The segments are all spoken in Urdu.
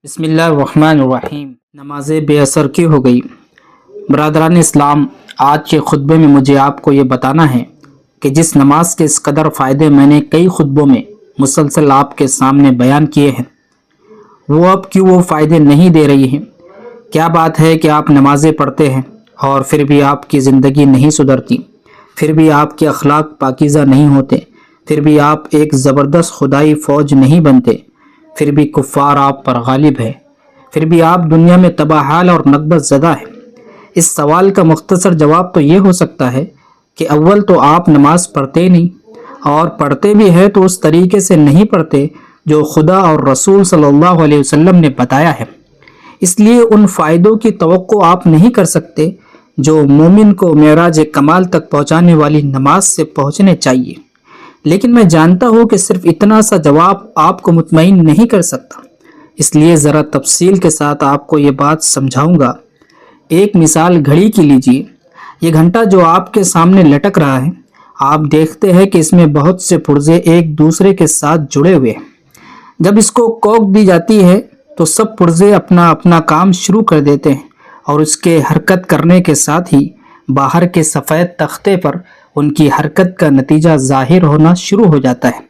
بسم اللہ الرحمن الرحیم۔ نماز بے اثر کی ہو گئی۔ برادران اسلام، آج کے خطبے میں مجھے آپ کو یہ بتانا ہے کہ جس نماز کے اس قدر فائدے میں نے کئی خطبوں میں مسلسل آپ کے سامنے بیان کیے ہیں، وہ اب کیوں وہ فائدے نہیں دے رہی ہیں؟ کیا بات ہے کہ آپ نمازیں پڑھتے ہیں اور پھر بھی آپ کی زندگی نہیں سدھرتی، پھر بھی آپ کے اخلاق پاکیزہ نہیں ہوتے، پھر بھی آپ ایک زبردست خدائی فوج نہیں بنتے، پھر بھی کفار آپ پر غالب ہے، پھر بھی آپ دنیا میں تباہ حال اور نکبت زدہ ہے؟ اس سوال کا مختصر جواب تو یہ ہو سکتا ہے کہ اول تو آپ نماز پڑھتے ہی نہیں، اور پڑھتے بھی ہے تو اس طریقے سے نہیں پڑھتے جو خدا اور رسول صلی اللہ علیہ وسلم نے بتایا ہے۔ اس لیے ان فائدوں کی توقع آپ نہیں کر سکتے جو مومن کو معراج کمال تک پہنچانے والی نماز سے پہنچنے چاہیے۔ لیکن میں جانتا ہوں کہ صرف اتنا سا جواب آپ کو مطمئن نہیں کر سکتا، اس لیے ذرا تفصیل کے ساتھ آپ کو یہ بات سمجھاؤں گا۔ ایک مثال گھڑی کی لیجیے۔ یہ گھنٹا جو آپ کے سامنے لٹک رہا ہے، آپ دیکھتے ہیں کہ اس میں بہت سے پرزے ایک دوسرے کے ساتھ جڑے ہوئے ہیں۔ جب اس کو کوک دی جاتی ہے تو سب پرزے اپنا اپنا کام شروع کر دیتے ہیں، اور اس کے حرکت کرنے کے ساتھ ہی باہر کے سفید تختے پر ان کی حرکت کا نتیجہ ظاہر ہونا شروع ہو جاتا ہے۔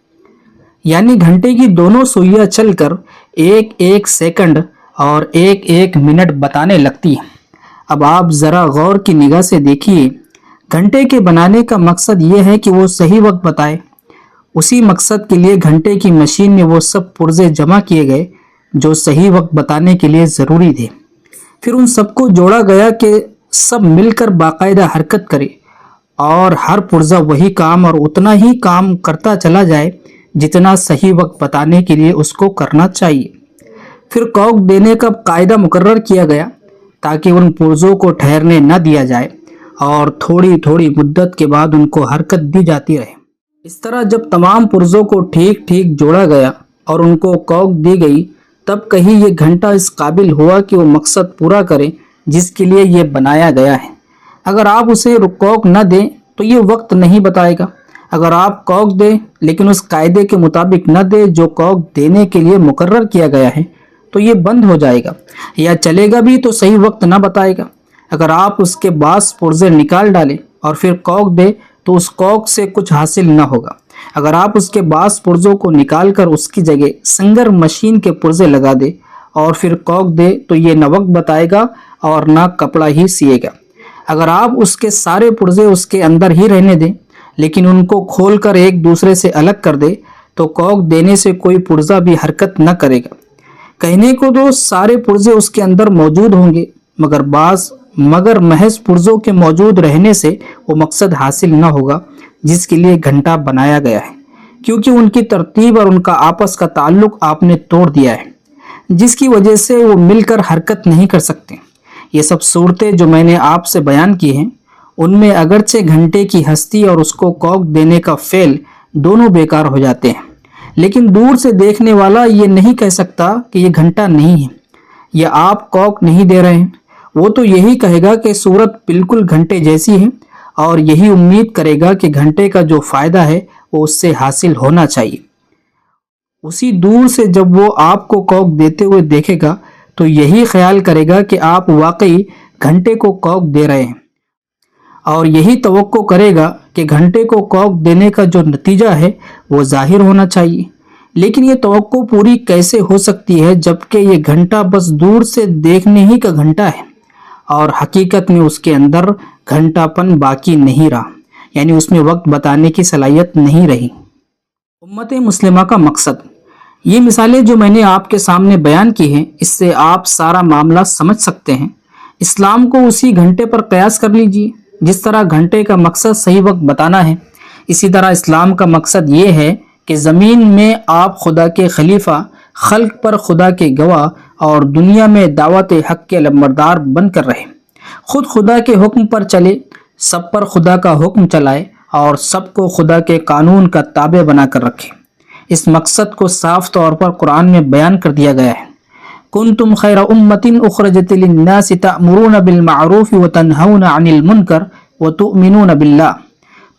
یعنی گھنٹے کی دونوں سوئیاں چل کر ایک ایک سیکنڈ اور ایک ایک منٹ بتانے لگتی ہیں۔ اب آپ ذرا غور کی نگاہ سے دیکھیے، گھنٹے کے بنانے کا مقصد یہ ہے کہ وہ صحیح وقت بتائے۔ اسی مقصد کے لیے گھنٹے کی مشین میں وہ سب پرزے جمع کیے گئے جو صحیح وقت بتانے کے لیے ضروری تھے۔ پھر ان سب کو جوڑا گیا کہ سب مل کر باقاعدہ حرکت کرے، اور ہر پرزہ وہی کام اور اتنا ہی کام کرتا چلا جائے جتنا صحیح وقت بتانے کے لیے اس کو کرنا چاہیے۔ پھر کوک دینے کا قاعدہ مقرر کیا گیا تاکہ ان پرزوں کو ٹھہرنے نہ دیا جائے، اور تھوڑی تھوڑی مدت کے بعد ان کو حرکت دی جاتی رہے۔ اس طرح جب تمام پرزوں کو ٹھیک ٹھیک جوڑا گیا اور ان کو کوک دی گئی، تب کہیں یہ گھنٹا اس قابل ہوا کہ وہ مقصد پورا کرے جس کے لیے یہ بنایا گیا ہے۔ اگر آپ اسے کوک نہ دیں تو یہ وقت نہیں بتائے گا۔ اگر آپ کوک دیں لیکن اس قاعدے کے مطابق نہ دیں جو کوک دینے کے لیے مقرر کیا گیا ہے، تو یہ بند ہو جائے گا، یا چلے گا بھی تو صحیح وقت نہ بتائے گا۔ اگر آپ اس کے بعض پرزے نکال ڈالیں اور پھر کوک دیں تو اس کوک سے کچھ حاصل نہ ہوگا۔ اگر آپ اس کے بعض پرزوں کو نکال کر اس کی جگہ سنگر مشین کے پرزے لگا دیں اور پھر کوک دیں تو یہ نہ وقت بتائے گا اور نہ کپڑا ہی سیے گا۔ اگر آپ اس کے سارے پرزے اس کے اندر ہی رہنے دیں لیکن ان کو کھول کر ایک دوسرے سے الگ کر دیں تو کوک دینے سے کوئی پرزہ بھی حرکت نہ کرے گا۔ کہنے کو تو سارے پرزے اس کے اندر موجود ہوں گے، مگر محض پرزوں کے موجود رہنے سے وہ مقصد حاصل نہ ہوگا جس کے لیے گھنٹا بنایا گیا ہے، کیونکہ ان کی ترتیب اور ان کا آپس کا تعلق آپ نے توڑ دیا ہے، جس کی وجہ سے وہ مل کر حرکت نہیں کر سکتے۔ یہ سب صورتیں جو میں نے آپ سے بیان کی ہیں، ان میں اگرچہ گھنٹے کی ہستی اور اس کو کوک دینے کا فعل دونوں بیکار ہو جاتے ہیں، لیکن دور سے دیکھنے والا یہ نہیں کہہ سکتا کہ یہ گھنٹا نہیں ہے یا آپ کوک نہیں دے رہے ہیں۔ وہ تو یہی کہے گا کہ صورت بالکل گھنٹے جیسی ہے، اور یہی امید کرے گا کہ گھنٹے کا جو فائدہ ہے وہ اس سے حاصل ہونا چاہیے۔ اسی دور سے جب وہ آپ کو کوک دیتے ہوئے دیکھے گا تو یہی خیال کرے گا کہ آپ واقعی گھنٹے کو کوک دے رہے ہیں، اور یہی توقع کرے گا کہ گھنٹے کو کوک دینے کا جو نتیجہ ہے وہ ظاہر ہونا چاہیے۔ لیکن یہ توقع پوری کیسے ہو سکتی ہے جبکہ یہ گھنٹا بس دور سے دیکھنے ہی کا گھنٹا ہے، اور حقیقت میں اس کے اندر گھنٹا پن باقی نہیں رہا، یعنی اس میں وقت بتانے کی صلاحیت نہیں رہی۔ امت مسلمہ کا مقصد، یہ مثالیں جو میں نے آپ کے سامنے بیان کی ہیں، اس سے آپ سارا معاملہ سمجھ سکتے ہیں۔ اسلام کو اسی گھنٹے پر قیاس کر لیجئے۔ جس طرح گھنٹے کا مقصد صحیح وقت بتانا ہے، اسی طرح اسلام کا مقصد یہ ہے کہ زمین میں آپ خدا کے خلیفہ، خلق پر خدا کے گواہ، اور دنیا میں دعوت حق کے علمبردار بن کر رہے، خود خدا کے حکم پر چلے، سب پر خدا کا حکم چلائے، اور سب کو خدا کے قانون کا تابع بنا کر رکھے۔ اس مقصد کو صاف طور پر قرآن میں بیان کر دیا گیا ہے۔ کنتم خیر امۃ اخرجت للناس تأمرون بالمعروف وتنہون عن المنکر وتؤمنون باللہ،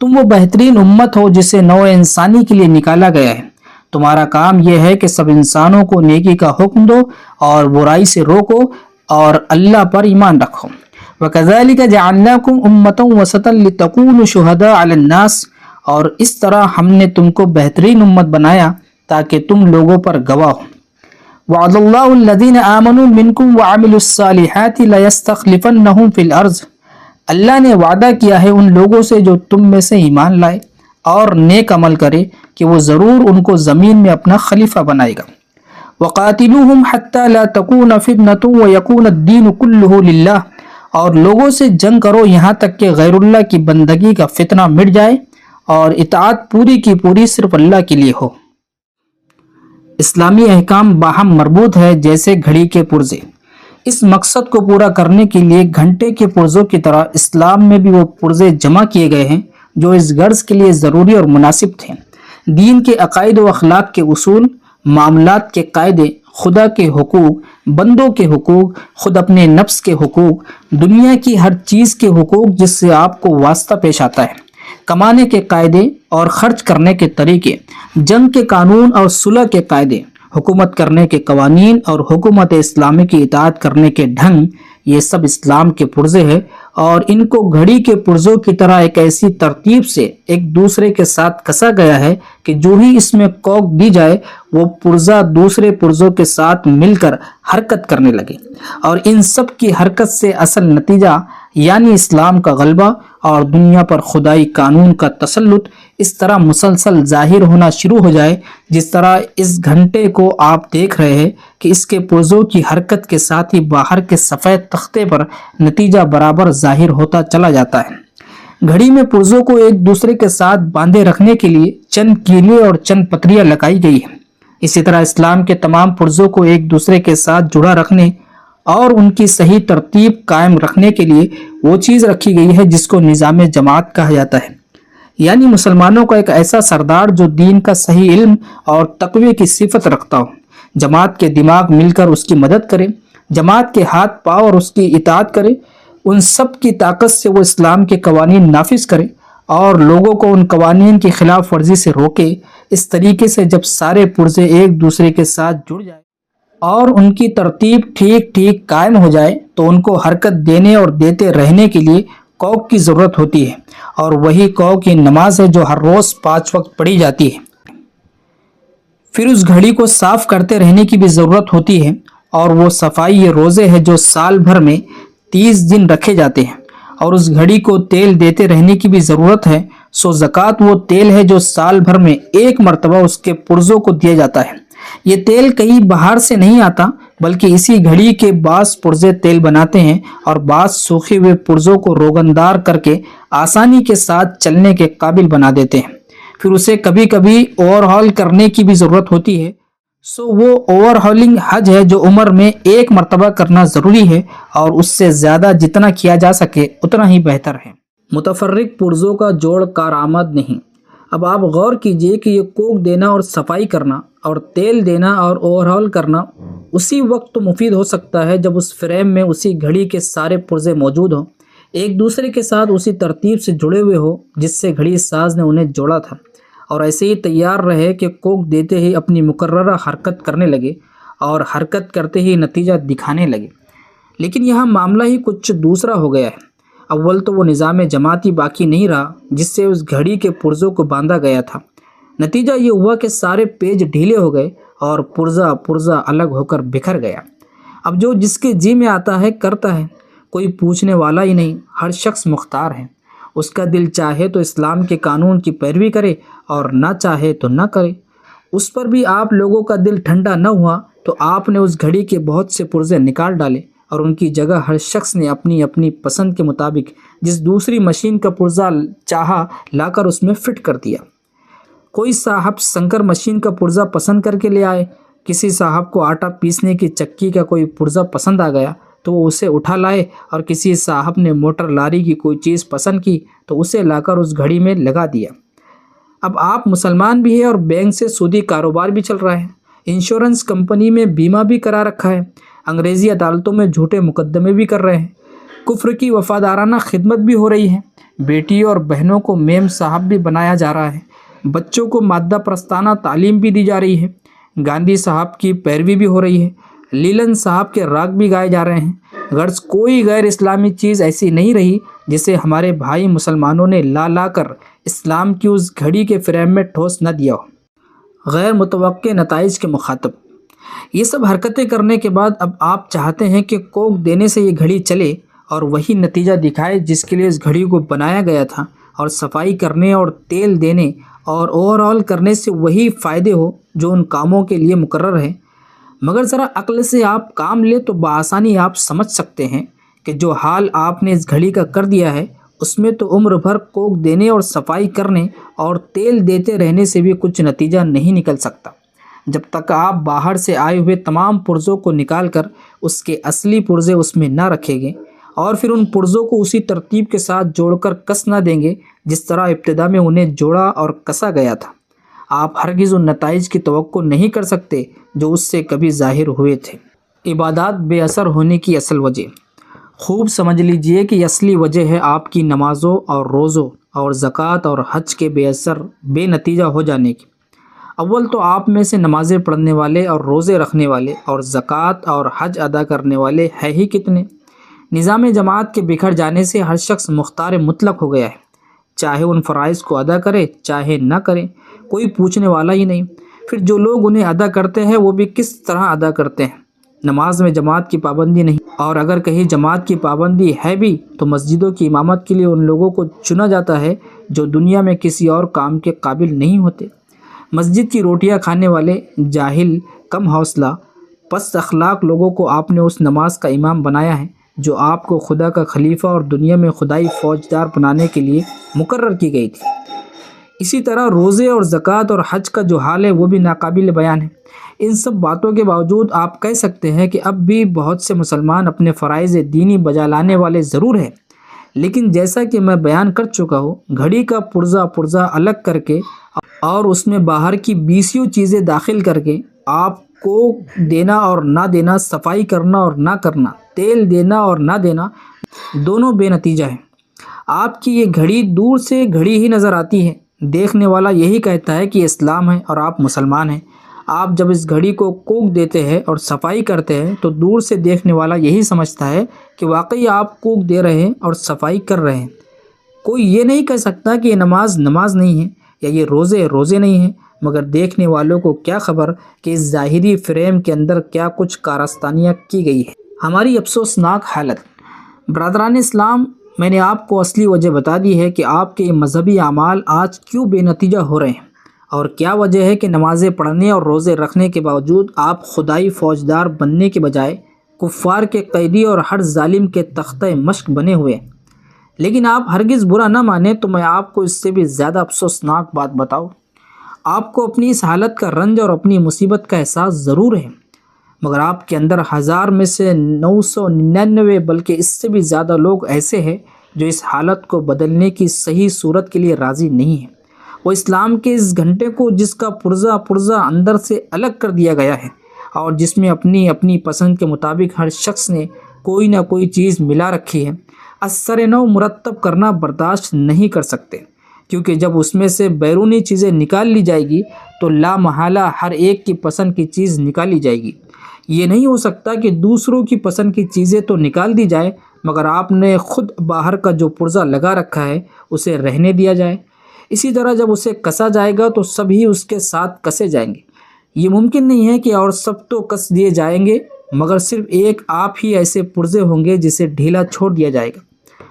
تم وہ بہترین امت ہو جسے نوع انسانی کے لیے نکالا گیا ہے، تمہارا کام یہ ہے کہ سب انسانوں کو نیکی کا حکم دو اور برائی سے روکو اور اللہ پر ایمان رکھو۔ وَكَذَلِكَ جَعَلْنَاكُمْ أُمَّةً وَسَطًا لِتَكُونُوا شُهَدَاءَ عَلَى النَّاسِ، اور اس طرح ہم نے تم کو بہترین امت بنایا تاکہ تم لوگوں پر گواہ ہو۔ وَعَدَ اللَّهُ الَّذِينَ آمَنُوا مِنكُمْ وَعَمِلُوا الصَّالِحَاتِ لَيَسْتَخْلِفَنَّهُمْ فِي الْأَرْضِ، اللہ نے وعدہ کیا ہے ان لوگوں سے جو تم میں سے ایمان لائے اور نیک عمل کرے کہ وہ ضرور ان کو زمین میں اپنا خلیفہ بنائے گا۔ وَقَاتِلُوهُمْ حَتَّى لَا تَكُونَ فِتْنَةٌ وَيَكُونَ الدِّينُ كُلُّهُ لِلَّهِ، اور لوگوں سے جنگ کرو یہاں تک کہ غیر اللہ کی بندگی کا فتنہ مٹ جائے اور اطاعت پوری کی پوری صرف اللہ کے لیے ہو۔ اسلامی احکام باہم مربوط ہے جیسے گھڑی کے پرزے۔ اس مقصد کو پورا کرنے کے لیے گھنٹے کے پرزوں کی طرح اسلام میں بھی وہ پرزے جمع کیے گئے ہیں جو اس غرض کے لیے ضروری اور مناسب تھے۔ دین کے عقائد و اخلاق کے اصول، معاملات کے قاعدے، خدا کے حقوق، بندوں کے حقوق، خود اپنے نفس کے حقوق، دنیا کی ہر چیز کے حقوق جس سے آپ کو واسطہ پیش آتا ہے، کمانے کے قاعدے اور خرچ کرنے کے طریقے، جنگ کے قانون اور صلح کے قاعدے، حکومت کرنے کے قوانین اور حکومت اسلامی کی اطاعت کرنے کے ڈھنگ، یہ سب اسلام کے پرزے ہیں اور ان کو گھڑی کے پرزوں کی طرح ایک ایسی ترتیب سے ایک دوسرے کے ساتھ کسا گیا ہے کہ جو ہی اس میں کوک دی جائے وہ پرزہ دوسرے پرزوں کے ساتھ مل کر حرکت کرنے لگے، اور ان سب کی حرکت سے اصل نتیجہ یعنی اسلام کا غلبہ اور دنیا پر خدائی قانون کا تسلط اس طرح مسلسل ظاہر ہونا شروع ہو جائے جس طرح اس گھنٹے کو آپ دیکھ رہے ہیں کہ اس کے پرزوں کی حرکت کے ساتھ ہی باہر کے سفید تختے پر نتیجہ برابر ظاہر ہوتا چلا جاتا ہے۔ گھڑی میں پرزوں کو ایک دوسرے کے ساتھ باندھے رکھنے کے لیے چند کیلے اور چند پتریاں لگائی گئی ہیں۔ اسی طرح اسلام کے تمام پرزوں کو ایک دوسرے کے ساتھ جڑا رکھنے اور ان کی صحیح ترتیب قائم رکھنے کے لیے وہ چیز رکھی گئی ہے جس کو نظام جماعت کہا جاتا ہے، یعنی مسلمانوں کا ایک ایسا سردار جو دین کا صحیح علم اور تقوی کی صفت رکھتا ہو، جماعت کے دماغ مل کر اس کی مدد کرے، جماعت کے ہاتھ پاؤں اور اس کی اطاعت کرے، ان سب کی طاقت سے وہ اسلام کے قوانین نافذ کرے اور لوگوں کو ان قوانین کی خلاف ورزی سے روکے۔ اس طریقے سے جب سارے پرزے ایک دوسرے کے ساتھ جڑ جائے اور ان کی ترتیب ٹھیک ٹھیک قائم ہو جائے تو ان کو حرکت دینے اور دیتے رہنے کے لیے کوک کی ضرورت ہوتی ہے، اور وہی کوک کی نماز ہے جو ہر روز 5 وقت پڑھی جاتی ہے۔ پھر اس گھڑی کو صاف کرتے رہنے کی بھی ضرورت ہوتی ہے، اور وہ صفائی یہ روزے ہیں جو سال بھر میں 30 دن رکھے جاتے ہیں، اور اس گھڑی کو تیل دیتے رہنے کی بھی ضرورت ہے۔ سو زکوٰۃ وہ تیل ہے جو سال بھر میں ایک مرتبہ اس کے پرزوں کو دیا جاتا ہے۔ یہ تیل کہیں باہر سے نہیں آتا بلکہ اسی گھڑی کے بعض پرزے تیل بناتے ہیں اور بعض سوکھے ہوئے پرزوں کو روغندار کر کے آسانی کے ساتھ چلنے کے قابل بنا دیتے ہیں۔ پھر اسے کبھی کبھی اوور ہال کرنے کی بھی ضرورت ہوتی ہے، سو وہ اوور ہالنگ حج ہے جو عمر میں ایک مرتبہ کرنا ضروری ہے، اور اس سے زیادہ جتنا کیا جا سکے اتنا ہی بہتر ہے۔ متفرق پرزوں کا جوڑ کارآمد نہیں۔ اب آپ غور کیجئے کہ یہ کوک دینا اور صفائی کرنا اور تیل دینا اور اوور ہال کرنا اسی وقت تو مفید ہو سکتا ہے جب اس فریم میں اسی گھڑی کے سارے پرزے موجود ہوں، ایک دوسرے کے ساتھ اسی ترتیب سے جڑے ہوئے ہو جس سے گھڑی ساز نے انہیں جوڑا تھا، اور ایسے ہی تیار رہے کہ کوک دیتے ہی اپنی مقررہ حرکت کرنے لگے اور حرکت کرتے ہی نتیجہ دکھانے لگے۔ لیکن یہاں معاملہ ہی کچھ دوسرا ہو گیا ہے۔ اول تو وہ نظام جماعتی باقی نہیں رہا جس سے اس گھڑی کے پرزوں کو باندھا گیا تھا۔ نتیجہ یہ ہوا کہ سارے پیج ڈھیلے ہو گئے اور پرزہ الگ ہو کر بکھر گیا۔ اب جو جس کے جی میں آتا ہے کرتا ہے، کوئی پوچھنے والا ہی نہیں، ہر شخص مختار ہے۔ اس کا دل چاہے تو اسلام کے قانون کی پیروی کرے اور نہ چاہے تو نہ کرے۔ اس پر بھی آپ لوگوں کا دل ٹھنڈا نہ ہوا تو آپ نے اس گھڑی کے بہت سے پرزے نکال ڈالے اور ان کی جگہ ہر شخص نے اپنی اپنی پسند کے مطابق جس دوسری مشین کا پرزہ چاہا لا کر اس میں فٹ کر دیا۔ کوئی صاحب سنکر مشین کا پرزہ پسند کر کے لے آئے، کسی صاحب کو آٹا پیسنے کی چکی کا کوئی پرزہ پسند آ گیا تو وہ اسے اٹھا لائے، اور کسی صاحب نے موٹر لاری کی کوئی چیز پسند کی تو اسے لا کر اس گھڑی میں لگا دیا۔ اب آپ مسلمان بھی ہیں اور بینک سے سودی کاروبار بھی چل رہا ہے، انشورنس کمپنی میں بیمہ بھی کرا رکھا ہے، انگریزی عدالتوں میں جھوٹے مقدمے بھی کر رہے ہیں، کفر کی وفادارانہ خدمت بھی ہو رہی ہے، بیٹی اور بہنوں کو میم صاحب بھی بنایا جا رہا ہے، بچوں کو مادہ پرستانہ تعلیم بھی دی جا رہی ہے، گاندھی صاحب کی پیروی بھی ہو رہی ہے، لیلن صاحب کے راگ بھی گائے جا رہے ہیں۔ غرض کوئی غیر اسلامی چیز ایسی نہیں رہی جسے ہمارے بھائی مسلمانوں نے لا کر اسلام کی اس گھڑی کے فریم میں ٹھوس نہ دیا ہو۔ غیر متوقع نتائج کے مخاطب، یہ سب حرکتیں کرنے کے بعد اب آپ چاہتے ہیں کہ کوک دینے سے یہ گھڑی چلے اور وہی نتیجہ دکھائے جس کے لیے اس گھڑی کو بنایا گیا تھا، اور صفائی کرنے اور تیل دینے اور اوور آل کرنے سے وہی فائدے ہو جو ان کاموں کے لیے مقرر ہے۔ مگر ذرا عقل سے آپ کام لیں تو بآسانی آپ سمجھ سکتے ہیں کہ جو حال آپ نے اس گھڑی کا کر دیا ہے اس میں تو عمر بھر کوک دینے اور صفائی کرنے اور تیل دیتے رہنے سے بھی کچھ نتیجہ نہیں نکل سکتا، جب تک آپ باہر سے آئے ہوئے تمام پرزوں کو نکال کر اس کے اصلی پرزے اس میں نہ رکھیں گے اور پھر ان پرزوں کو اسی ترتیب کے ساتھ جوڑ کر کس نہ دیں گے جس طرح ابتدا میں انہیں جوڑا اور کسا گیا تھا۔ آپ ہرگز ان نتائج کی توقع نہیں کر سکتے جو اس سے کبھی ظاہر ہوئے تھے۔ عبادات بے اثر ہونے کی اصل وجہ، خوب سمجھ لیجئے کہ اصلی وجہ ہے آپ کی نمازوں اور روزوں اور زکوٰۃ اور حج کے بے اثر بے نتیجہ ہو جانے کی۔ اول تو آپ میں سے نمازیں پڑھنے والے اور روزے رکھنے والے اور زکوٰۃ اور حج ادا کرنے والے ہیں ہی کتنے؟ نظام جماعت کے بکھر جانے سے ہر شخص مختار مطلق ہو گیا ہے، چاہے ان فرائض کو ادا کرے چاہے نہ کرے، کوئی پوچھنے والا ہی نہیں۔ پھر جو لوگ انہیں ادا کرتے ہیں وہ بھی کس طرح ادا کرتے ہیں؟ نماز میں جماعت کی پابندی نہیں، اور اگر کہیں جماعت کی پابندی ہے بھی تو مسجدوں کی امامت کے لیے ان لوگوں کو چنا جاتا ہے جو دنیا میں کسی اور کام کے قابل نہیں ہوتے۔ مسجد کی روٹیاں کھانے والے جاہل، کم حوصلہ، پست اخلاق لوگوں کو آپ نے اس نماز کا امام بنایا ہے جو آپ کو خدا کا خلیفہ اور دنیا میں خدائی فوجدار بنانے کے لیے مقرر کی گئی تھی۔ اسی طرح روزے اور زکوٰۃ اور حج کا جو حال ہے وہ بھی ناقابل بیان ہے۔ ان سب باتوں کے باوجود آپ کہہ سکتے ہیں کہ اب بھی بہت سے مسلمان اپنے فرائض دینی بجا لانے والے ضرور ہیں، لیکن جیسا کہ میں بیان کر چکا ہوں، گھڑی کا پرزہ الگ کر کے اور اس میں باہر کی 20 چیزیں داخل کر کے آپ کو دینا اور نہ دینا، صفائی کرنا اور نہ کرنا، تیل دینا اور نہ دینا، دونوں بے نتیجہ ہیں۔ آپ کی یہ گھڑی دور سے گھڑی ہی نظر آتی ہے، دیکھنے والا یہی کہتا ہے کہ اسلام ہے اور آپ مسلمان ہیں۔ آپ جب اس گھڑی کو کوک دیتے ہیں اور صفائی کرتے ہیں تو دور سے دیکھنے والا یہی سمجھتا ہے کہ واقعی آپ کوک دے رہے ہیں اور صفائی کر رہے ہیں۔ کوئی یہ نہیں کہہ سکتا کہ یہ نماز نہیں ہے یا یہ روزے نہیں ہیں، مگر دیکھنے والوں کو کیا خبر کہ اس ظاہری فریم کے اندر کیا کچھ کارستانیاں کی گئی ہے۔ ہماری افسوسناک حالت، برادران اسلام، میں نے آپ کو اصلی وجہ بتا دی ہے کہ آپ کے مذہبی اعمال آج کیوں بے نتیجہ ہو رہے ہیں، اور کیا وجہ ہے کہ نمازیں پڑھنے اور روزے رکھنے کے باوجود آپ خدائی فوجدار بننے کے بجائے کفار کے قیدی اور ہر ظالم کے تختہ مشق بنے ہوئے ہیں۔ لیکن آپ ہرگز برا نہ مانیں تو میں آپ کو اس سے بھی زیادہ افسوسناک بات بتاؤں۔ آپ کو اپنی اس حالت کا رنج اور اپنی مصیبت کا احساس ضرور ہے، مگر آپ کے اندر 1000 میں سے 999 بلکہ اس سے بھی زیادہ لوگ ایسے ہیں جو اس حالت کو بدلنے کی صحیح صورت کے لیے راضی نہیں ہیں۔ وہ اسلام کے اس گھنٹے کو جس کا پرزہ اندر سے الگ کر دیا گیا ہے اور جس میں اپنی پسند کے مطابق ہر شخص نے کوئی نہ کوئی چیز ملا رکھی ہے، اثر نو مرتب کرنا برداشت نہیں کر سکتے، کیونکہ جب اس میں سے بیرونی چیزیں نکال لی جائے گی تو لا محالہ ہر ایک کی پسند کی چیز نکالی جائے گی۔ یہ نہیں ہو سکتا کہ دوسروں کی پسند کی چیزیں تو نکال دی جائے مگر آپ نے خود باہر کا جو پرزہ لگا رکھا ہے اسے رہنے دیا جائے۔ اسی طرح جب اسے کسا جائے گا تو سبھی اس کے ساتھ کسے جائیں گے۔ یہ ممکن نہیں ہے کہ اور سب تو کس دیے جائیں گے مگر صرف ایک آپ ہی ایسے پرزے ہوں گے جسے ڈھیلا چھوڑ دیا جائے گا۔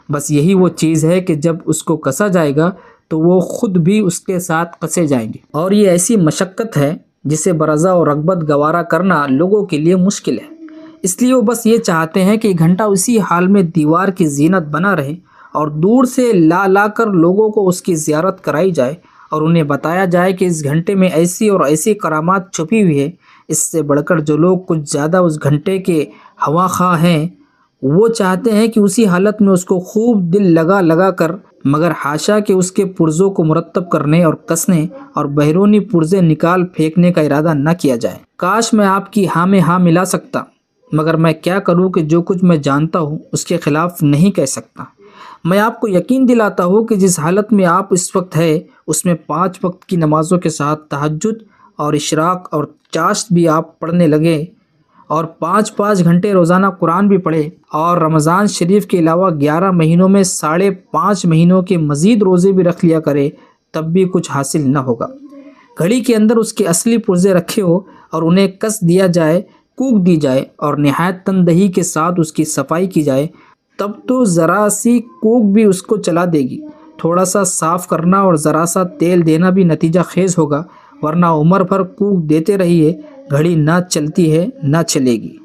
بس یہی وہ چیز ہے کہ جب اس کو کسا جائے گا تو وہ خود بھی اس کے ساتھ کسے جائیں گے، اور یہ ایسی مشقت ہے جسے برضا اور رغبت گوارا کرنا لوگوں کے لیے مشکل ہے۔ اس لیے وہ بس یہ چاہتے ہیں کہ گھنٹہ اسی حال میں دیوار کی زینت بنا رہے اور دور سے لا کر لوگوں کو اس کی زیارت کرائی جائے اور انہیں بتایا جائے کہ اس گھنٹے میں ایسی اور ایسی کرامات چھپی ہوئی ہے۔ اس سے بڑھ کر جو لوگ کچھ زیادہ اس گھنٹے کے ہوا خواہ ہیں وہ چاہتے ہیں کہ اسی حالت میں اس کو خوب دل لگا کر، مگر حاشا کہ اس کے پرزوں کو مرتب کرنے اور کسنے اور بیرونی پرزے نکال پھینکنے کا ارادہ نہ کیا جائے۔ کاش میں آپ کی ہاں میں ہاں ملا سکتا، مگر میں کیا کروں کہ جو کچھ میں جانتا ہوں اس کے خلاف نہیں کہہ سکتا۔ میں آپ کو یقین دلاتا ہوں کہ جس حالت میں آپ اس وقت ہے اس میں 5 وقت کی نمازوں کے ساتھ تہجد اور اشراق اور چاشت بھی آپ پڑھنے لگے اور 5 گھنٹے روزانہ قرآن بھی پڑھے اور رمضان شریف کے علاوہ 11 مہینوں میں 5.5 مہینوں کے مزید روزے بھی رکھ لیا کرے تب بھی کچھ حاصل نہ ہوگا۔ گھڑی کے اندر اس کے اصلی پرزے رکھے ہو اور انہیں کس دیا جائے، کوک دی جائے اور نہایت تندہی کے ساتھ اس کی صفائی کی جائے، تب تو ذرا سی کوک بھی اس کو چلا دے گی۔ تھوڑا سا صاف کرنا اور ذرا سا تیل دینا بھی نتیجہ خیز ہوگا، ورنہ عمر بھر کوک دیتے رہیے، گھڑی نہ چلتی ہے نہ چلے گی۔